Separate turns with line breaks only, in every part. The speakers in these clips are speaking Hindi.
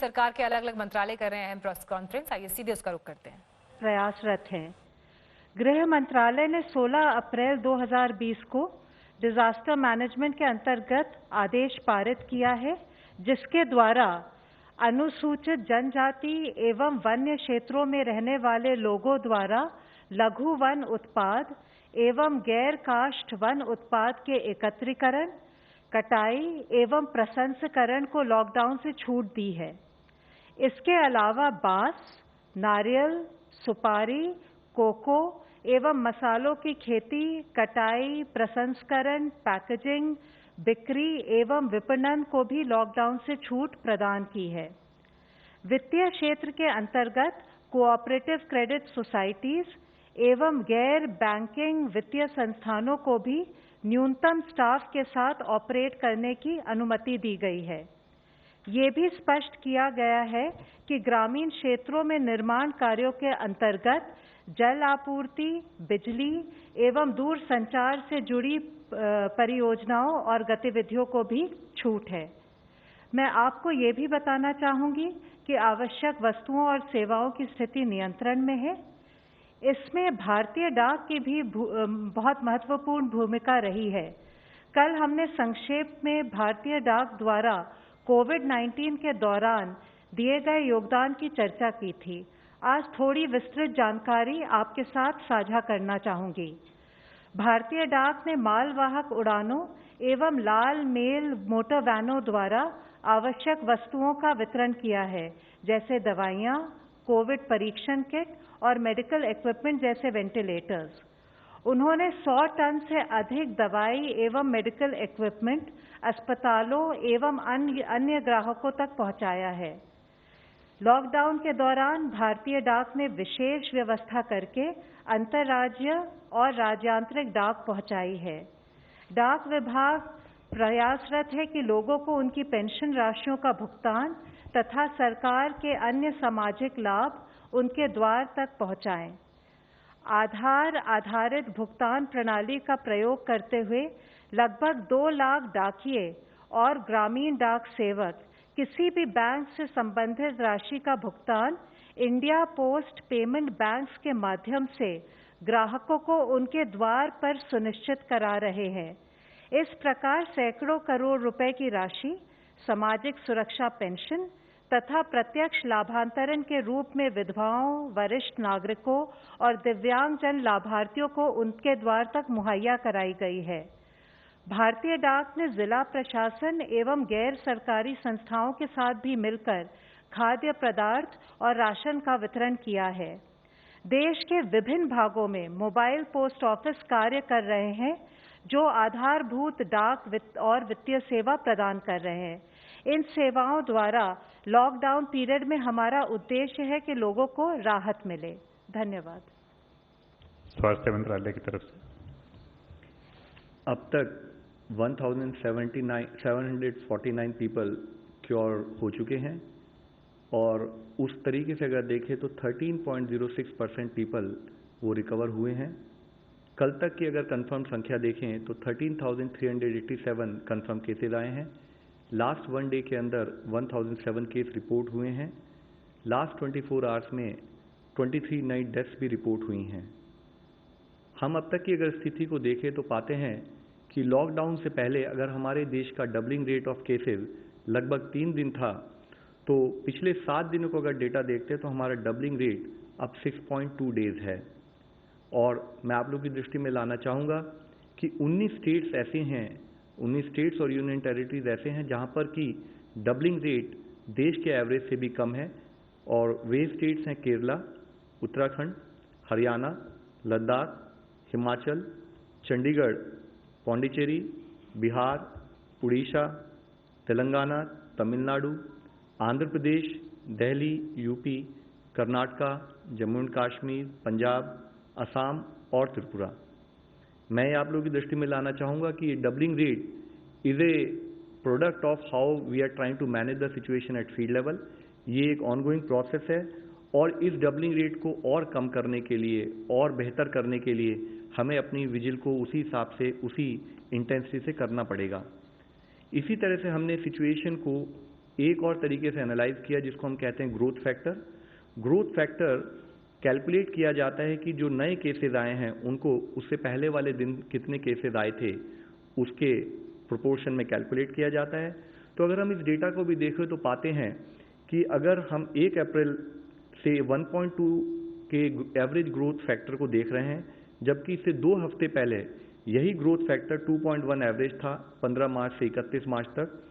सरकार के अलग अलग मंत्रालय कर रहे हैं प्रेस कॉन्फ्रेंस, आइए सीधे उसका रुख करते हैं।
प्रयासरत है। गृह मंत्रालय ने 16 अप्रैल 2020 को डिजास्टर मैनेजमेंट के अंतर्गत आदेश पारित किया है, जिसके द्वारा अनुसूचित जनजाति एवं वन्य क्षेत्रों में रहने वाले लोगों द्वारा लघु वन उत्पाद एवं गैर काष्ठ वन उत्पाद के एकत्रीकरण, कटाई एवं प्रसंस्करण को लॉकडाउन से छूट दी है। इसके अलावा बांस, नारियल, सुपारी, कोको एवं मसालों की खेती, कटाई, प्रसंस्करण, पैकेजिंग, बिक्री एवं विपणन को भी लॉकडाउन से छूट प्रदान की है। वित्तीय क्षेत्र के अंतर्गत कोऑपरेटिव क्रेडिट सोसाइटीज एवं गैर बैंकिंग वित्तीय संस्थानों को भी न्यूनतम स्टाफ के साथ ऑपरेट करने की अनुमति दी गई है। ये भी स्पष्ट किया गया है कि ग्रामीण क्षेत्रों में निर्माण कार्यों के अंतर्गत जल आपूर्ति, बिजली एवं दूरसंचार से जुड़ी परियोजनाओं और गतिविधियों को भी छूट है। मैं आपको ये भी बताना चाहूँगी कि आवश्यक वस्तुओं और सेवाओं की स्थिति नियंत्रण में है। इसमें भारतीय डाक की भी बहुत महत्वपूर्ण भूमिका रही है। कल हमने संक्षेप में भारतीय डाक द्वारा कोविड-19 के दौरान दिए गए योगदान की चर्चा की थी। आज थोड़ी विस्तृत जानकारी आपके साथ साझा करना चाहूँगी। भारतीय डाक ने मालवाहक उड़ानों एवं लाल मेल मोटर वैनों द्वारा आवश्यक वस्तुओं का वितरण किया है, जैसे दवाइयाँ, कोविड परीक्षण किट और मेडिकल इक्विपमेंट जैसे वेंटिलेटर्स। उन्होंने 100 टन से अधिक दवाई एवं मेडिकल इक्विपमेंट अस्पतालों एवं अन्य ग्राहकों तक पहुंचाया है। लॉकडाउन के दौरान भारतीय डाक ने विशेष व्यवस्था करके अंतर्राज्यीय और राज्यांतरिक डाक पहुंचाई है। डाक विभाग प्रयासरत है कि लोगों को उनकी पेंशन राशियों का भुगतान तथा सरकार के अन्य सामाजिक लाभ उनके द्वार तक पहुंचाएं। आधार आधारित भुगतान प्रणाली का प्रयोग करते हुए लगभग 2 लाख डाकिये और ग्रामीण डाक सेवक किसी भी बैंक से संबंधित राशि का भुगतान इंडिया पोस्ट पेमेंट बैंक्स के माध्यम से ग्राहकों को उनके द्वार पर सुनिश्चित करा रहे हैं। इस प्रकार सैकड़ों करोड़ रुपए की राशि सामाजिक सुरक्षा पेंशन तथा प्रत्यक्ष लाभांतरण के रूप में विधवाओं, वरिष्ठ नागरिकों और दिव्यांगजन लाभार्थियों को उनके द्वार तक मुहैया कराई गई है। भारतीय डाक ने जिला प्रशासन एवं गैर सरकारी संस्थाओं के साथ भी मिलकर खाद्य पदार्थ और राशन का वितरण किया है। देश के विभिन्न भागों में मोबाइल पोस्ट ऑफिस कार्य कर रहे हैं, जो आधारभूत डाक और वित्तीय सेवा प्रदान कर रहे हैं। इन सेवाओं द्वारा लॉकडाउन पीरियड में हमारा उद्देश्य है कि लोगों को राहत मिले। धन्यवाद।
स्वास्थ्य मंत्रालय की तरफ से
अब तक 1749 पीपल क्योर हो चुके हैं और उस तरीके से अगर देखें तो 13.06% पीपल वो रिकवर हुए हैं। कल तक की अगर कंफर्म संख्या देखें तो 13,387 कंफर्म केसेज आए हैं। लास्ट 1 डे के अंदर 1007 केस रिपोर्ट हुए हैं। लास्ट 24 आवर्स में 23 नई डेथ्स भी रिपोर्ट हुई हैं। हम अब तक की अगर स्थिति को देखें तो पाते हैं कि लॉकडाउन से पहले अगर हमारे देश का डबलिंग रेट ऑफ केसेस लगभग 3 दिन था, तो पिछले 7 दिनों को अगर डेटा देखते हैं तो हमारा डबलिंग रेट अब 6.2 डेज है। और मैं आप लोगों की दृष्टि में लाना चाहूँगा कि 19 स्टेट्स ऐसे हैं, 19 स्टेट्स और यूनियन टेरिटरीज ऐसे हैं जहाँ पर कि डबलिंग रेट देश के एवरेज से भी कम है। और वे स्टेट्स हैं केरला, उत्तराखंड, हरियाणा, लद्दाख, हिमाचल, चंडीगढ़, पौंडीचेरी, बिहार, उड़ीसा, तेलंगाना, तमिलनाडु, आंध्र प्रदेश, दिल्ली, यूपी, कर्नाटका, जम्मू एंड कश्मीर, पंजाब, असम और त्रिपुरा। मैं आप लोगों की दृष्टि में लाना चाहूँगा कि ये doubling rate is a product of how we are trying to manage the situation at field level. ये एक ऑनगोइंग प्रोसेस है और इस डबलिंग रेट को और कम करने के लिए और बेहतर करने के लिए हमें अपनी विजिल को उसी हिसाब से, उसी इंटेंसिटी से करना पड़ेगा। इसी तरह से हमने सिचुएशन को एक और तरीके से एनालाइज किया जिसको हम कहते हैं growth factor. Growth factor calculate किया जाता है कि जो नए केसेस आए हैं उनको उससे पहले वाले दिन कितने केसेस आए थे उसके प्रोपोर्शन में कैलकुलेट किया जाता है। तो अगर हम इस डेटा को भी देखें तो पाते हैं कि अगर हम 1 अप्रैल से 1.2 के एवरेज ग्रोथ फैक्टर को देख रहे हैं, जबकि इससे 2 हफ्ते पहले यही ग्रोथ फैक्टर 2.1 एवरेज था 15 मार्च से 31 मार्च तक,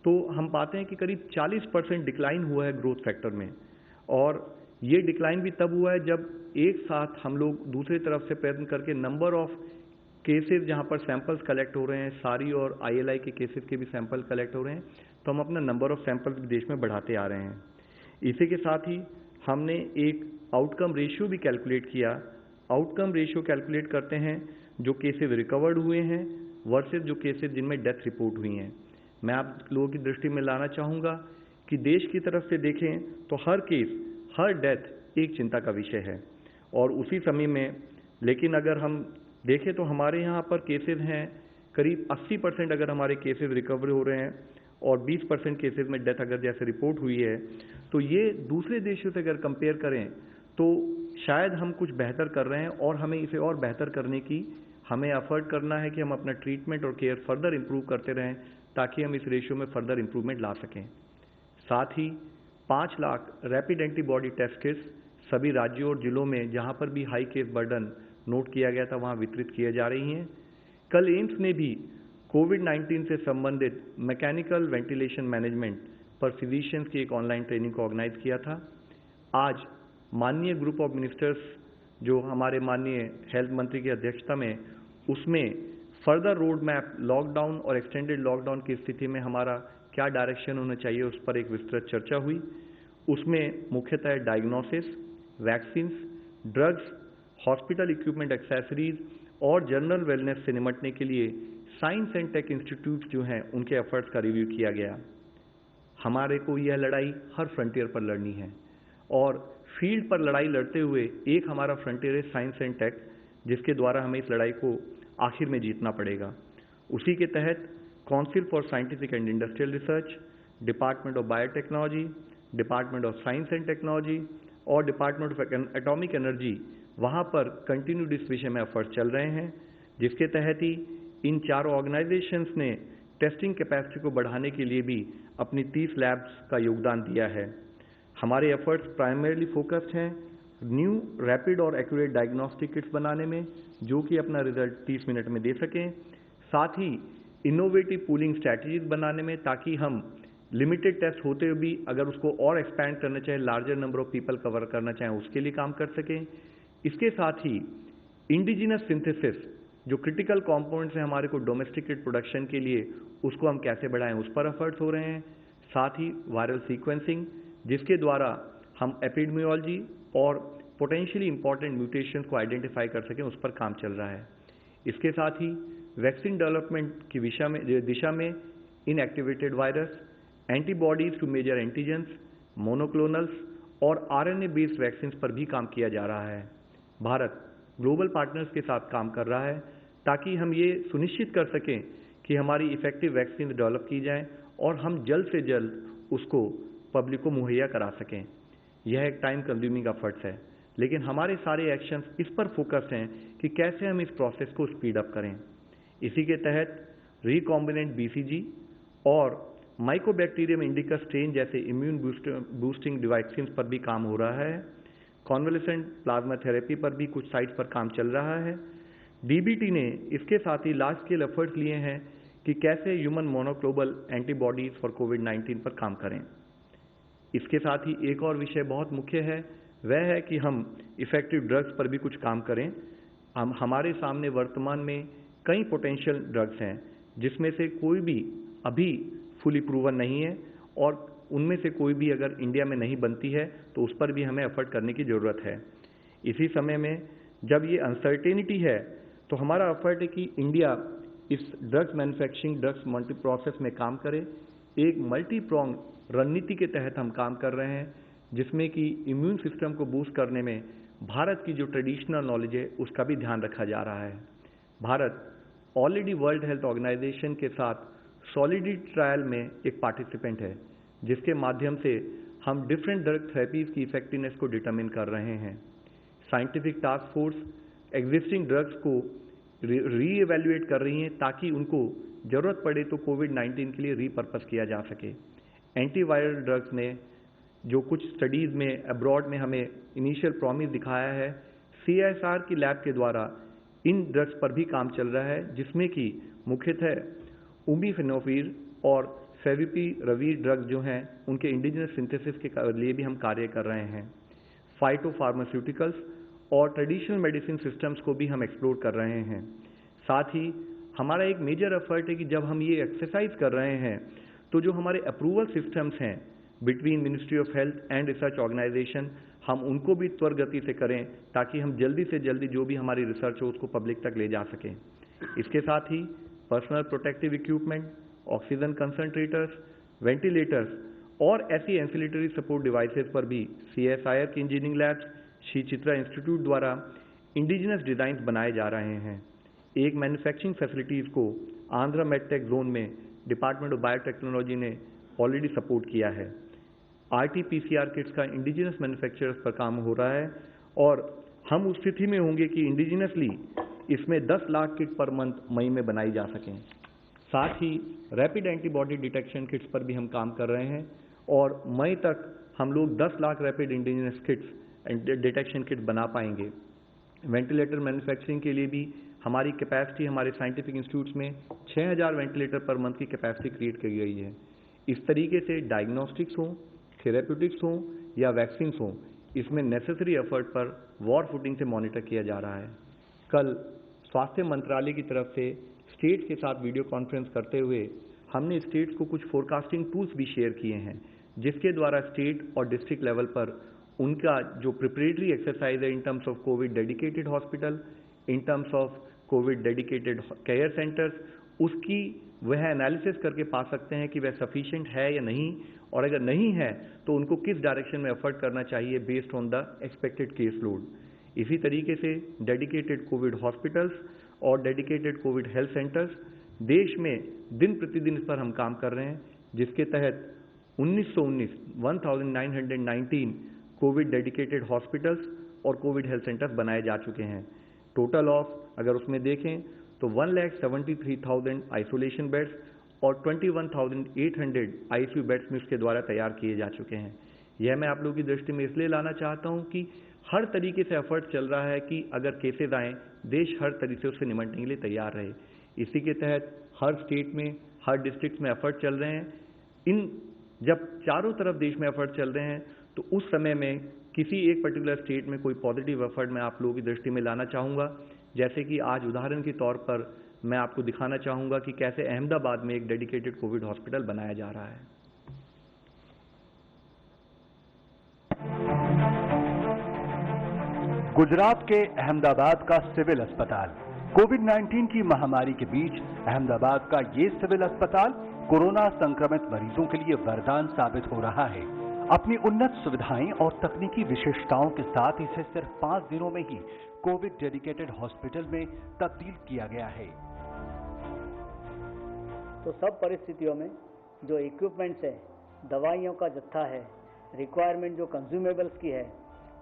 तो हम पाते हैं कि करीब 40% डिक्लाइन हुआ है ग्रोथ फैक्टर में। और ये डिक्लाइन भी तब हुआ है जब एक साथ हम लोग दूसरी तरफ से प्रयत्न करके नंबर ऑफ केसेस जहां पर सैंपल्स कलेक्ट हो रहे हैं, सारी और ILI के केसेस के भी सैंपल कलेक्ट हो रहे हैं, तो हम अपना नंबर ऑफ सैंपल्स देश में बढ़ाते आ रहे हैं। इसी के साथ ही हमने एक आउटकम रेशियो भी कैलकुलेट किया। आउटकम रेशियो कैलकुलेट करते हैं जो केसेस रिकवर्ड हुए हैं वर्सेस जो केसेस जिनमें डेथ रिपोर्ट हुई हैं। मैं आप लोगों की दृष्टि में लाना चाहूँगा कि देश की तरफ से देखें तो हर केस, हर डेथ एक चिंता का विषय है। और उसी समय में लेकिन अगर हम देखें तो हमारे यहाँ पर केसेस हैं करीब 80% अगर हमारे केसेस रिकवर हो रहे हैं और 20% केसेस में डेथ अगर जैसे रिपोर्ट हुई है, तो ये दूसरे देशों से अगर कंपेयर करें तो शायद हम कुछ बेहतर कर रहे हैं और हमें इसे और बेहतर करने की हमें एफर्ट करना है कि हम अपना ट्रीटमेंट और केयर फर्दर इंप्रूव करते रहें ताकि हम इस रेशियो में फर्दर इंप्रूवमेंट ला सकें। साथ ही 5 lakh rapid antibody test kits सभी राज्यों और जिलों में जहां पर भी हाई केस बर्डन नोट किया गया था वहां वितरित किए जा रही हैं। कल एम्स ने भी कोविड-19 से संबंधित मैकेनिकल वेंटिलेशन मैनेजमेंट पर फिजिशियंस की एक ऑनलाइन ट्रेनिंग को ऑर्गेनाइज किया था। आज माननीय ग्रुप ऑफ मिनिस्टर्स जो हमारे माननीय हेल्थ मंत्री की अध्यक्षता में, उसमें फर्दर रोड मैप लॉकडाउन और एक्सटेंडेड लॉकडाउन की स्थिति में हमारा क्या डायरेक्शन होना चाहिए उस पर एक विस्तृत चर्चा हुई। उसमें मुख्यतः diagnosis, vaccines, drugs, hospital equipment accessories और जनरल वेलनेस से निपटने के लिए साइंस एंड टेक इंस्टीट्यूट जो हैं उनके एफर्ट्स का रिव्यू किया गया। हमारे को यह लड़ाई हर फ्रंटियर पर लड़नी है और फील्ड पर लड़ाई लड़ते हुए एक हमारा फ्रंटियर है साइंस एंड टेक, जिसके द्वारा हमें इस लड़ाई को आखिर में जीतना पड़ेगा। उसी के तहत council for scientific and industrial research, department of biotechnology, department of science and technology और डिपार्टमेंट ऑफ एटॉमिक एनर्जी, वहाँ पर कंटिन्यूड इस विषय में एफर्ट चल रहे हैं, जिसके तहत ही इन चारों ऑर्गेनाइजेशंस ने टेस्टिंग कैपेसिटी को बढ़ाने के लिए भी अपनी 30 लैब्स का योगदान दिया है। हमारे एफर्ट्स प्राइमरीली फोकस्ड हैं न्यू रैपिड और एक्यूरेट डायग्नोस्टिक किट्स बनाने में, जो कि अपना रिजल्ट 30 मिनट में दे सकें। साथ ही इनोवेटिव पूलिंग स्ट्रैटेजीज बनाने में, ताकि हम लिमिटेड टेस्ट होते हुए भी अगर उसको और एक्सपैंड करना चाहें, larger number of people cover करना चाहें, उसके लिए काम कर सकें। इसके साथ ही इंडिजिनस सिंथेसिस जो क्रिटिकल कंपोनेंट्स हैं हमारे को डोमेस्टिकेट प्रोडक्शन के लिए, उसको हम कैसे बढ़ाएं उस पर एफर्ट्स हो रहे हैं। साथ ही वायरल सीक्वेंसिंग, जिसके द्वारा हम एपिडेमियोलॉजी और पोटेंशियली इंपॉर्टेंट म्यूटेशंस को आइडेंटिफाई कर सकें, उस पर काम चल रहा है। इसके साथ ही वैक्सीन डेवलपमेंट की दिशा में inactivated virus, antibodies to major antigens, monoclonals और RNA बेस्ड वैक्सीन पर भी काम किया जा रहा है। भारत ग्लोबल पार्टनर्स के साथ काम कर रहा है ताकि हम ये सुनिश्चित कर सकें कि हमारी इफेक्टिव वैक्सीन डेवलप की जाए और हम जल्द से जल्द उसको पब्लिक को मुहैया करा सकें। यह एक टाइम कंज्यूमिंग एफर्ट्स है, लेकिन हमारे सारे एक्शंस इस पर फोकस हैं कि कैसे हम इस प्रोसेस को स्पीड अप करें। इसी के तहत रिकॉम्बिनेंट BCG और माइकोबैक्टीरियम इंडिका स्ट्रेन जैसे इम्यून बूस्टिंग वैक्सीन पर भी काम हो रहा है। कॉन्वलेसेंट प्लाज्मा थेरेपी पर भी कुछ साइट्स पर काम चल रहा है। DBT ने इसके साथ ही लार्ज स्केल एफर्ट्स लिए हैं कि कैसे ह्यूमन मोनोक्लोनल एंटीबॉडीज फॉर कोविड-19 पर काम करें। इसके साथ ही एक और विषय बहुत मुख्य है, वह है कि हम इफेक्टिव ड्रग्स पर भी कुछ काम करें। हमारे सामने वर्तमान में कई पोटेंशियल ड्रग्स हैं, जिसमें से कोई भी अभी फुली प्रूवन नहीं है और उनमें से कोई भी अगर इंडिया में नहीं बनती है तो उस पर भी हमें एफर्ट करने की ज़रूरत है। इसी समय में जब ये अनसर्टेनिटी है तो हमारा एफर्ट है कि इंडिया इस drugs manufacturing, drugs multi process में काम करे। एक मल्टी प्रोंग रणनीति के तहत हम काम कर रहे हैं, जिसमें कि इम्यून सिस्टम को बूस्ट करने में भारत की जो ट्रेडिशनल नॉलेज है उसका भी ध्यान रखा जा रहा है। Bharat already world health organization के साथ सॉलिडिटी ट्रायल में एक पार्टिसिपेंट है, जिसके माध्यम से हम डिफरेंट ड्रग थेरेपीज की इफेक्टिवनेस को डिटरमिन कर रहे हैं। Scientific task force existing drugs को रीइवैल्यूएट कर रही हैं ताकि उनको जरूरत पड़े तो कोविड-19 के लिए रीपर्पस किया जा सके। एंटीवायरल ड्रग्स में जो कुछ स्टडीज़ में अब्रॉड में हमें इनिशियल प्रॉमिस दिखाया है, CSR की लैब के द्वारा इन ड्रग्स पर भी काम चल रहा है, जिसमें कि मुख्यतः उमिफेनोफिर और फेविपिराविर ड्रग्स जो हैं उनके इंडिजिनस सिंथेसिस के लिए भी हम कार्य कर रहे हैं। फाइटोफार्मास्यूटिकल्स और ट्रेडिशनल मेडिसिन सिस्टम्स को भी हम एक्सप्लोर कर रहे हैं। साथ ही हमारा एक मेजर एफर्ट है कि जब हम ये एक्सरसाइज कर रहे हैं तो जो हमारे अप्रूवल सिस्टम्स हैं between ministry of health and research organization, हम उनको भी त्वरित गति से करें ताकि हम जल्दी से जल्दी जो भी हमारी रिसर्च हो उसको पब्लिक तक ले जा सकें। इसके साथ ही personal protective equipment, oxygen concentrators, ventilators और ऐसी एंसिलेटरी सपोर्ट डिवाइसेस पर भी CSIR की engineering labs, Shri Chitra institute द्वारा इंडिजिनस डिजाइन बनाए जा रहे हैं। एक मैन्युफैक्चरिंग फैसिलिटीज को आंध्रा मेडटेक जोन में डिपार्टमेंट ऑफ बायोटेक्नोलॉजी ने ऑलरेडी सपोर्ट किया है। RT-PCR किट्स का इंडिजिनस मैन्युफैक्चरर्स पर काम हो रहा है और हम उस स्थिति में होंगे कि इंडिजिनसली इसमें 10 लाख किट पर मंथ मई में बनाई जा सकें। साथ ही रैपिड एंटीबॉडी डिटेक्शन किट्स पर भी हम काम कर रहे हैं और मई तक हम लोग 10 lakh rapid indigenous kits detection kit बना पाएंगे। वेंटिलेटर मैन्युफैक्चरिंग के लिए भी हमारी कैपेसिटी हमारे साइंटिफिक इंस्टीट्यूट्स में 6000 वेंटिलेटर पर मंथ की कैपेसिटी क्रिएट की गई है। इस तरीके से डायग्नोस्टिक्स हों, थेरेप्यूटिक्स हों या वैक्सीन हों, इसमें नेसेसरी एफर्ट पर वॉर फुटिंग से मॉनिटर किया जा रहा है। कल स्वास्थ्य मंत्रालय की तरफ से स्टेट्स के साथ वीडियो कॉन्फ्रेंस करते हुए हमने स्टेट्स को कुछ फोरकास्टिंग टूल्स भी शेयर किए हैं, जिसके द्वारा स्टेट और डिस्ट्रिक्ट लेवल पर उनका जो प्रिपरेटरी एक्सरसाइज है in terms of Covid dedicated hospital, in terms of Covid dedicated care centres, उसकी वह एनालिसिस करके पा सकते हैं कि वह सफिशिएंट है या नहीं, और अगर नहीं है तो उनको किस डायरेक्शन में एफर्ट करना चाहिए based on the expected case load. इसी तरीके से डेडिकेटेड कोविड हॉस्पिटल्स और डेडिकेटेड कोविड हेल्थ सेंटर्स देश में दिन प्रतिदिन इस पर हम काम कर रहे हैं, जिसके तहत 1919 कोविड डेडिकेटेड हॉस्पिटल्स और कोविड हेल्थ सेंटर्स बनाए जा चुके हैं। टोटल ऑफ अगर उसमें देखें तो 1,73,000 आइसोलेशन बेड्स और 21,800 ICU बेड्स में उसके द्वारा तैयार किए जा चुके हैं। यह मैं आप लोगों की दृष्टि में इसलिए लाना चाहता हूं कि हर तरीके से एफर्ट चल रहा है कि अगर केसेज आएँ देश हर तरीके से उससे निपटने के लिए तैयार रहे। इसी के तहत हर स्टेट में, हर डिस्ट्रिक्ट में एफर्ट चल रहे हैं। जब चारों तरफ देश में एफर्ट चल रहे हैं तो उस समय में किसी एक पर्टिकुलर स्टेट में कोई पॉजिटिव एफर्ट मैं आप लोगों की दृष्टि में लाना चाहूँगा। जैसे कि आज उदाहरण के तौर पर मैं आपको दिखाना चाहूँगा कि कैसे अहमदाबाद में एक डेडिकेटेड कोविड हॉस्पिटल बनाया जा रहा है।
गुजरात के अहमदाबाद का सिविल अस्पताल। कोविड-19 की महामारी के बीच अहमदाबाद का ये सिविल अस्पताल कोरोना संक्रमित मरीजों के लिए वरदान साबित हो रहा है। अपनी उन्नत सुविधाएं और तकनीकी विशेषताओं के साथ इसे सिर्फ 5 दिनों में ही कोविड डेडिकेटेड हॉस्पिटल में तब्दील किया गया है।
तो सब परिस्थितियों में जो इक्विपमेंट्स है, दवाइयों का जत्था है, रिक्वायरमेंट जो कंज्यूमेबल्स की है,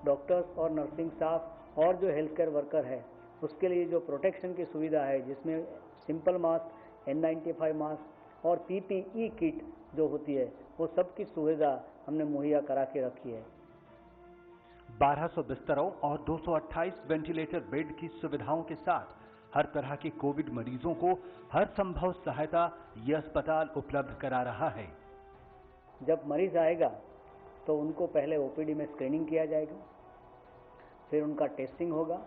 डॉक्टर्स और नर्सिंग स्टाफ और जो हेल्थ केयर वर्कर है उसके लिए जो प्रोटेक्शन की सुविधा है, जिसमें सिंपल मास्क, N95 मास्क और PPE किट जो होती है वो सब की सुविधा हमने मुहैया करा के रखी है।
1200 बिस्तरों और 228 वेंटिलेटर बेड की सुविधाओं के साथ हर तरह के कोविड मरीजों को हर संभव सहायता यह अस्पताल उपलब्ध करा रहा है।
जब मरीज आएगा तो उनको पहले OPD में स्क्रीनिंग किया जाएगा, फिर उनका टेस्टिंग होगा,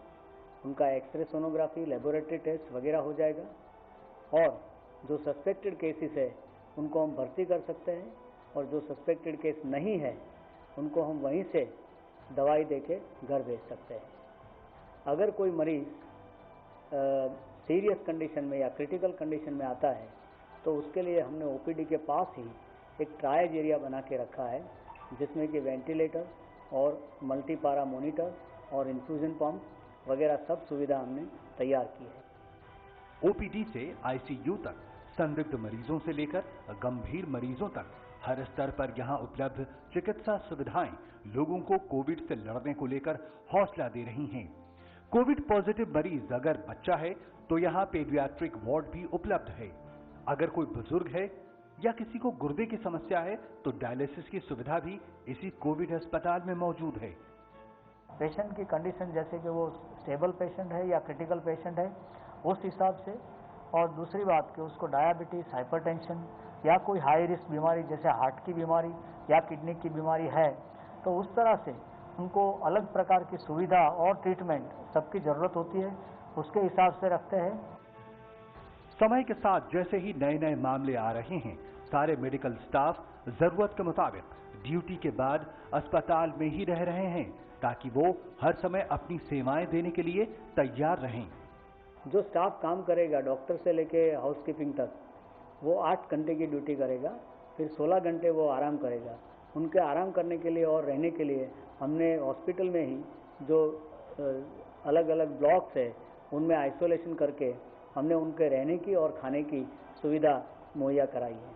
उनका एक्सरे सोनोग्राफी, लेबोरेटरी टेस्ट वगैरह हो जाएगा, और जो सस्पेक्टेड केसेस है उनको हम भर्ती कर सकते हैं, और जो सस्पेक्टेड केस नहीं है उनको हम वहीं से दवाई देके घर भेज सकते हैं। अगर कोई मरीज सीरियस कंडीशन में या क्रिटिकल कंडीशन में आता है तो उसके लिए हमने OPD के पास ही एक ट्रायज एरिया बना के रखा है, जिसमें कि वेंटिलेटर और मल्टीपारा मॉनिटर और इन्फ्यूजन पंप वगैरह सब सुविधा हमने तैयार की है।
OPD से ICU तक, संदिग्ध मरीजों से लेकर गंभीर मरीजों तक हर स्तर पर यहां उपलब्ध चिकित्सा सुविधाएं लोगों को कोविड से लड़ने को लेकर हौसला दे रही हैं। कोविड पॉजिटिव मरीज अगर बच्चा है तो यहां पेडियाट्रिक वार्ड भी उपलब्ध है। अगर कोई बुजुर्ग है या किसी को गुर्दे की समस्या है तो डायलिसिस की सुविधा भी इसी कोविड अस्पताल में मौजूद है।
पेशेंट की कंडीशन जैसे कि वो स्टेबल पेशेंट है या क्रिटिकल पेशेंट है उस हिसाब से, और दूसरी बात कि उसको डायबिटीज, हाइपरटेंशन या कोई हाई रिस्क बीमारी जैसे हार्ट की बीमारी या किडनी की बीमारी है तो उस तरह से उनको अलग प्रकार की सुविधा और ट्रीटमेंट सबकी ज़रूरत होती है, उसके हिसाब से रखते हैं।
समय के साथ जैसे ही नए नए मामले आ रहे हैं, सारे मेडिकल स्टाफ जरूरत के मुताबिक ड्यूटी के बाद अस्पताल में ही रह रहे हैं ताकि वो हर समय अपनी सेवाएं देने के लिए तैयार रहें।
जो स्टाफ काम करेगा डॉक्टर से लेके हाउसकीपिंग तक, वो 8 घंटे की ड्यूटी करेगा, फिर 16 घंटे वो आराम करेगा। उनके आराम करने के लिए और रहने के लिए हमने हॉस्पिटल में ही जो अलग अलग ब्लॉक्स है उनमें आइसोलेशन करके हमने उनके रहने की और खाने की सुविधा मुहैया कराई है।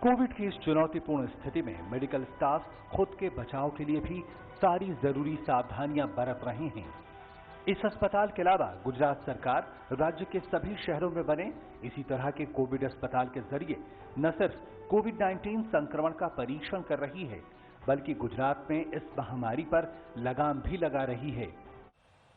कोविड की इस चुनौतीपूर्ण स्थिति में मेडिकल स्टाफ खुद के बचाव के लिए भी सारी जरूरी सावधानियां बरत रहे हैं। इस अस्पताल के अलावा गुजरात सरकार राज्य के सभी शहरों में बने इसी तरह के कोविड अस्पताल के जरिए न सिर्फ कोविड-19 संक्रमण का परीक्षण कर रही है, बल्कि गुजरात में इस महामारी पर लगाम भी लगा रही है।